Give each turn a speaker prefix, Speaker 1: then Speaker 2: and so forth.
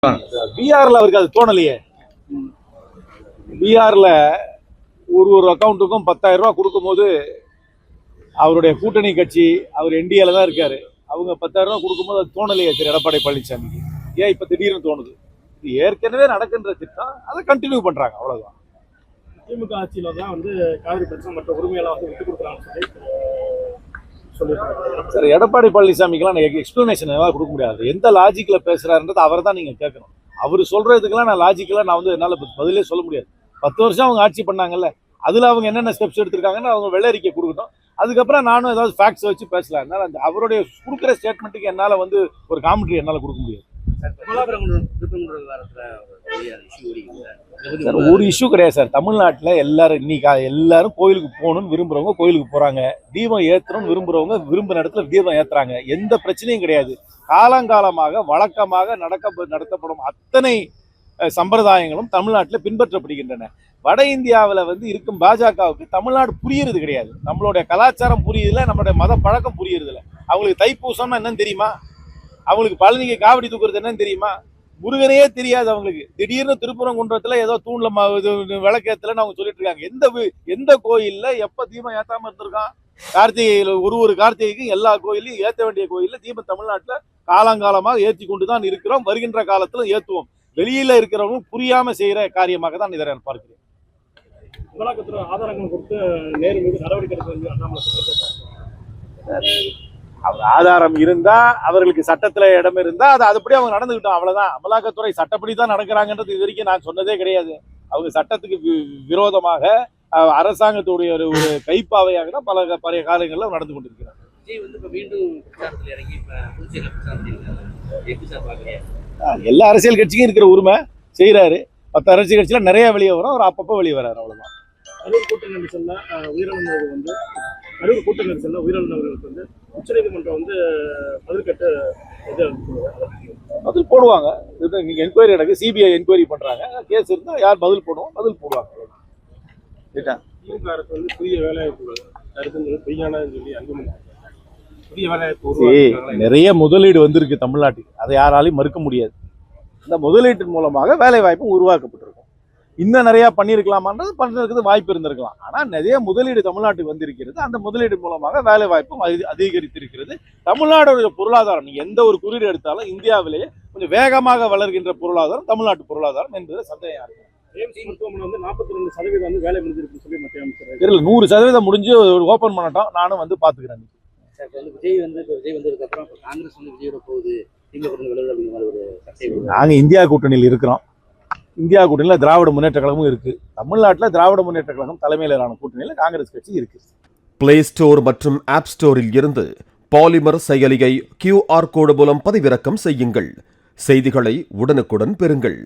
Speaker 1: பீகார்ல அவருக்கு அது தோணலையே. பீகார்ல ஒரு அக்கௌண்ட்டுக்கும் 10,000 ரூபாய் கொடுக்கும்போது அவருடைய கூட்டணி கட்சி அவர் என்டிஏல தான் இருக்காரு. அவங்க 10,000 ரூபாய் கொடுக்கும்போது அது தோணலையே திரு எடப்பாடி பழனிசாமிக்கு. ஏன் இப்ப திடீர்னு தோணுது? இது ஏற்கனவே நடக்கின்ற திட்டம், அதை கண்டினியூ பண்றாங்க, அவ்வளவுதான்.
Speaker 2: திமுக ஆட்சியில தான் காவிரி பிரச்சனை மற்ற உரிமையெல்லாம் விட்டு கொடுக்குறாங்க
Speaker 1: சார். எடப்பாடி பழனிசாமிக்கெல்லாம் எக்ஸ்பிளனேஷன் எல்லாம் கொடுக்க முடியாது. எந்த லாஜிக்ல பேசுறாருன்றது அவரை தான் நீங்க கேட்கணும். அவர் சொல்றதுக்கெல்லாம் நான் லாஜிக்கலா என்னால பதிலே சொல்ல முடியாது. 10 வருஷம் அவங்க ஆட்சி பண்ணாங்கல்ல, அதுல அவங்க என்னென்ன ஸ்டெப்ஸ் எடுத்திருக்காங்கன்னு அவங்க வெள்ளரிக்கை கொடுக்கட்டும். அதுக்கப்புறம் நானும் ஏதாவது ஃபேக்ட்ஸ் வச்சு பேசலாம். என்னால் அந்த அவருடைய கொடுக்குற ஸ்டேட்மெண்ட்டுக்கு என்னால் ஒரு காமெண்ட்ரி என்னால் கொடுக்க முடியாது. சார், ஒரு இஷ்யூ கிடையாது சார். தமிழ்நாட்டில் எல்லாரும் கோயிலுக்கு போகணும்னு விரும்புறவங்க கோயிலுக்கு போறாங்க, தீபம் ஏற்றணும்னு விரும்புறவங்க விரும்புற இடத்துல தீபம் ஏற்றுறாங்க. எந்த பிரச்சனையும் கிடையாது. காலங்காலமாக வழக்கமாக நடத்தப்படும் அத்தனை சம்பிரதாயங்களும் தமிழ்நாட்டில் பின்பற்றப்படுகின்றன. வட இந்தியாவில் இருக்கும் பாஜகவுக்கு தமிழ்நாடு புரியுறது கிடையாது. நம்மளுடைய கலாச்சாரம் புரியுதுல, நம்மளுடைய மத பழக்கம் புரியுறதில்ல. அவங்களுக்கு தைப்பூசம்னா என்னன்னு தெரியுமா? அவங்களுக்கு பழனிக்கு காவடி தூக்குறது என்னன்னு தெரியுமா? முருகனையே தெரியாது அவங்களுக்கு. திடீர்னு திருப்பரங்குன்றத்துல ஏதோ தூண்ல விளக்கேத்தலன்னு அவங்க சொல்லிட்டு இருக்காங்க. எந்த கோயில்ல எப்ப தீபம் ஏத்தாம இருந்திருக்கான்? கார்த்திகையில ஒரு கார்த்திகைக்கு எல்லா கோயிலையும் ஏற்ற வேண்டிய கோயில்ல தீபம் தமிழ்நாட்டுல காலங்காலமாக ஏற்றி கொண்டுதான் இருக்கிறோம். வருகின்ற காலத்துல ஏற்றுவோம். வெளியில இருக்கிறவங்க புரியாம செய்யற காரியமாக தான் இதை நான் பார்க்கிறேன்.
Speaker 2: ஆதாரங்கள் கொடுத்து நேரு மீது நடவடிக்கை எடுக்க
Speaker 1: அவர் ஆதாரம் இருந்தா, அவர்களுக்கு சட்டத்துல இடம் இருந்தா அது அதுபடி அவங்க நடந்துக்கிட்டோம், அவ்வளவுதான். அமலாக்கத்துறை சட்டப்படி தான் நடக்கிறாங்கன்றது இது வரைக்கும் நான் சொன்னதே கிடையாது. அவங்க சட்டத்துக்கு விரோதமாக அரசாங்கத்துடைய ஒரு கைப்பாவையாக தான் பழைய காலங்களில் நடந்து கொண்டிருக்கிறார். எல்லா அரசியல் கட்சிக்கும் இருக்கிற உரிமை செய்யறாரு. 10 அரசியல் கட்சியில நிறைய வெளியே வரும், அவர் அப்பப்போ வெளியே வர்றாரு, அவ்வளவுதான்.
Speaker 2: அரூர் கூட்ட நெரிசல்ல உயிரிழந்தவர்களுக்கு உச்சநீதிமன்றம்
Speaker 1: பதில் போடுவாங்க. நீங்க என்கொயரி நடக்கு, சிபிஐ என்கொயரி பண்றாங்க. கேஸ் இருந்தா யார் பதில் போடுவோம், பதில் போடுவாங்க.
Speaker 2: திமுக அரசு புதிய வேலைவாய்ப்பு புதிய வேலைவாய்ப்பு
Speaker 1: நிறைய முதலீடு வந்திருக்கு தமிழ்நாட்டுக்கு, அதை யாராலையும் மறுக்க முடியாது. இந்த முதலீட்டின் மூலமாக வேலை வாய்ப்பும் உருவாக்கப்பட்டிருக்கும். இன்னும் நிறைய பண்ணியிருக்கலாமான்றது பண்றதுக்கு வாய்ப்பு இருந்திருக்கலாம். ஆனா நிறைய முதலீடு தமிழ்நாட்டுக்கு வந்திருக்கிறது. அந்த முதலீடு மூலமாக வேலை வாய்ப்பும் அதிகரித்திருக்கிறது. தமிழ்நாடுடைய பொருளாதாரம், நீங்க எந்த ஒரு குறியீடு எடுத்தாலும் இந்தியாவிலேயே கொஞ்சம் வேகமாக வளர்கின்ற பொருளாதாரம் தமிழ்நாட்டு பொருளாதாரம் என்பது சந்தேகம் இருக்கு.
Speaker 2: 42% வேலை முடிஞ்சிருக்கு சொல்லி மத்திய அமைச்சர்.
Speaker 1: இல்ல, 100% முடிஞ்சு ஓபன் பண்ணட்டும், நானும் பாத்துக்கிறேன்.
Speaker 3: விஜய் வந்ததுக்கு அப்புறம் காங்கிரஸ் விஜயோட போகுது,
Speaker 1: நாங்க இந்தியா கூட்டணியில் இருக்கிறோம். இந்தியா கூட்டணியில் திராவிட முன்னேற்ற கழகமும் இருக்கு. தமிழ்நாட்டில் திராவிட முன்னேற்ற கழகம் தலைமையிலான கூட்டணியில் காங்கிரஸ் கட்சி இருக்கு.
Speaker 4: பிளே ஸ்டோர் மற்றும் ஆப் ஸ்டோரில் இருந்து பாலிமர் செயலியை QR கோடு மூலம் பதிவிறக்கம் செய்யுங்கள். செய்திகளை உடனுக்குடன் பெறுங்கள்.